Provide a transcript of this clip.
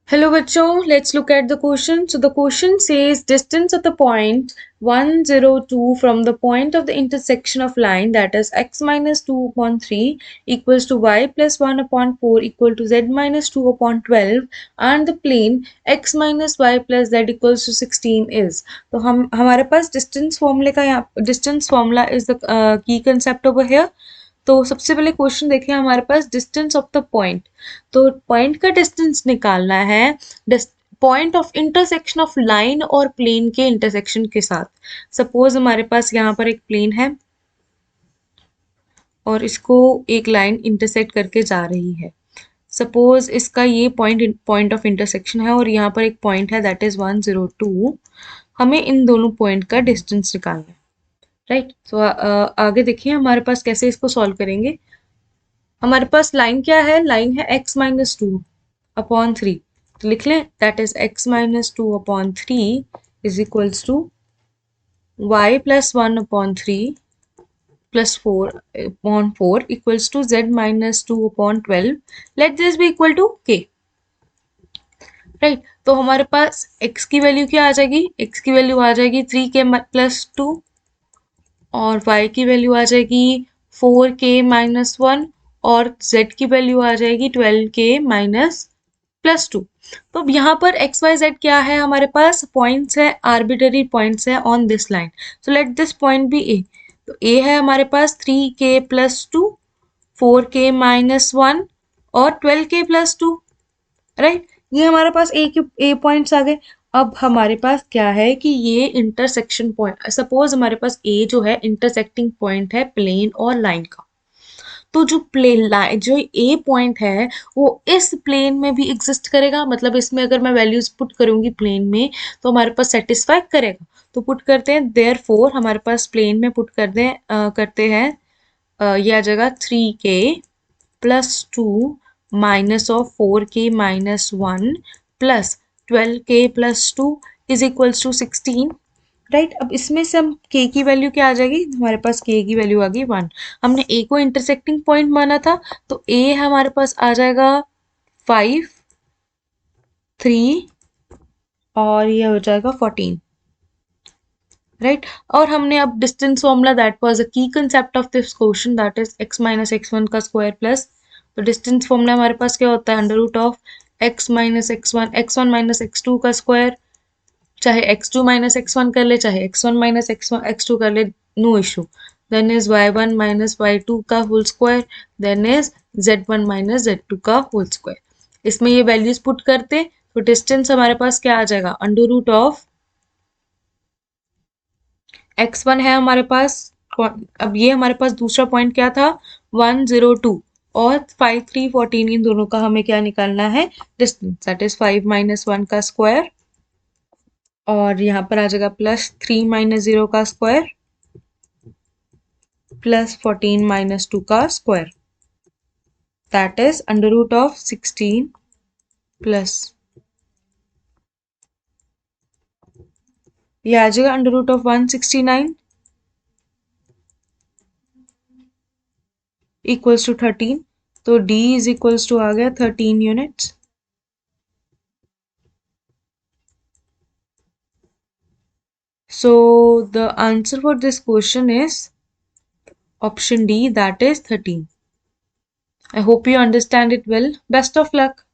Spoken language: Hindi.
Hello bachcho, let's look at the question. So the question says distance at the point 102 from the point of the intersection of line, that is x minus 2 upon 3 equals to y plus 1 upon 4 equal to z minus 2 upon 12, and the plane x minus y plus z equals to 16 is. तो हमारे पास distance formula का यहाँ distance formula is the key concept over here. तो सबसे पहले क्वेश्चन देखें हमारे पास डिस्टेंस ऑफ द पॉइंट. तो पॉइंट का डिस्टेंस निकालना है point of intersection of line और प्लेन के इंटरसेक्शन के साथ. सपोज हमारे पास यहाँ पर एक प्लेन है और इसको एक लाइन इंटरसेक्ट करके जा रही है. सपोज इसका ये पॉइंट ऑफ इंटरसेक्शन है और यहाँ पर एक पॉइंट है दैट इज 102. हमें इन दोनों पॉइंट का डिस्टेंस निकालना है. राइट. सो आगे देखिए हमारे पास कैसे इसको सॉल्व करेंगे. हमारे पास लाइन क्या है, लाइन है x माइनस 2 अपॉन 3. तो लिख लें that is x minus 2 upon 3 is equals to y plus 1 upon 3 plus 4 upon 4 equals to z minus 2 upon 12. Let this be equal to k. Right. तो हमारे पास x की वैल्यू क्या आ जाएगी, x की वैल्यू आ जाएगी 3k प्लस 2 और y की वैल्यू आ जाएगी 4k माइनस 1 और z की वैल्यू आ जाएगी 12k माइनस प्लस 2. तो यहाँ पर एक्स वाई जेड क्या है, हमारे पास पॉइंट्स है, आर्बिटरी पॉइंट्स है on this line. So let this point be A. तो ए है हमारे पास 3k प्लस 2, 4k माइनस 1 और 12k प्लस 2. राइट. ये हमारे पास ए पॉइंट्स आ गए. अब हमारे पास क्या है कि ये इंटरसेक्शन पॉइंट, सपोज हमारे पास ए जो है इंटरसेक्टिंग पॉइंट है प्लेन और लाइन का. तो जो प्लेन लाइन जो ए पॉइंट है वो इस प्लेन में भी एग्जिस्ट करेगा. मतलब इसमें अगर मैं वैल्यूज पुट करूंगी प्लेन में तो हमारे पास सेटिस्फाई करेगा. तो पुट करते हैं देयरफॉर हमारे पास प्लेन में पुट करते हैं ये आ जाएगा 3k plus 2 minus of 4k minus 1 plus 12k plus 2 is equals to 16. Right. अब इसमें से हम k की वैल्यू क्या आ जाएगी, हमारे पास k की वैल्यू आ गई 1. हमने a को इंटरसेक्टिंग पॉइंट माना था तो a हमारे पास आ जाएगा 5, 3 और ये हो जाएगा 14. राइट. और हमने अब distance formula that was a key concept of this question that is x minus x1 का स्क्वायर प्लस. तो डिस्टेंस फॉर्मूला हमारे पास क्या होता है, under root of x minus x1 minus x2 का स्क्वायर. चाहे x2 माइनस x1 कर ले, चाहे x1 माइनस x2 कर ले, no issue. Then is y1 minus y2 का whole square. Then is z1 minus z2 का होल स्क्वायर. इसमें ये वैल्यूज पुट करते तो डिस्टेंस हमारे पास क्या आ जाएगा, अंडर रूट ऑफ x1 है हमारे पास. अब ये हमारे पास दूसरा पॉइंट क्या था 102 और 5, 3, 14, इन दोनों का हमें क्या निकालना है, डिस्टेंस. दैट इज 5 माइनस 1 का स्क्वायर और यहाँ पर आ जाएगा प्लस 3 माइनस 0 का स्क्वायर प्लस 14 माइनस 2 का square. That is under root of 16 plus ये आ जाएगा under root of 169 equals to 13. तो d इज इक्वल्स टू आ गया 13 units. So the answer for this question is option D, that is 13. I hope you understand it well. Best of luck.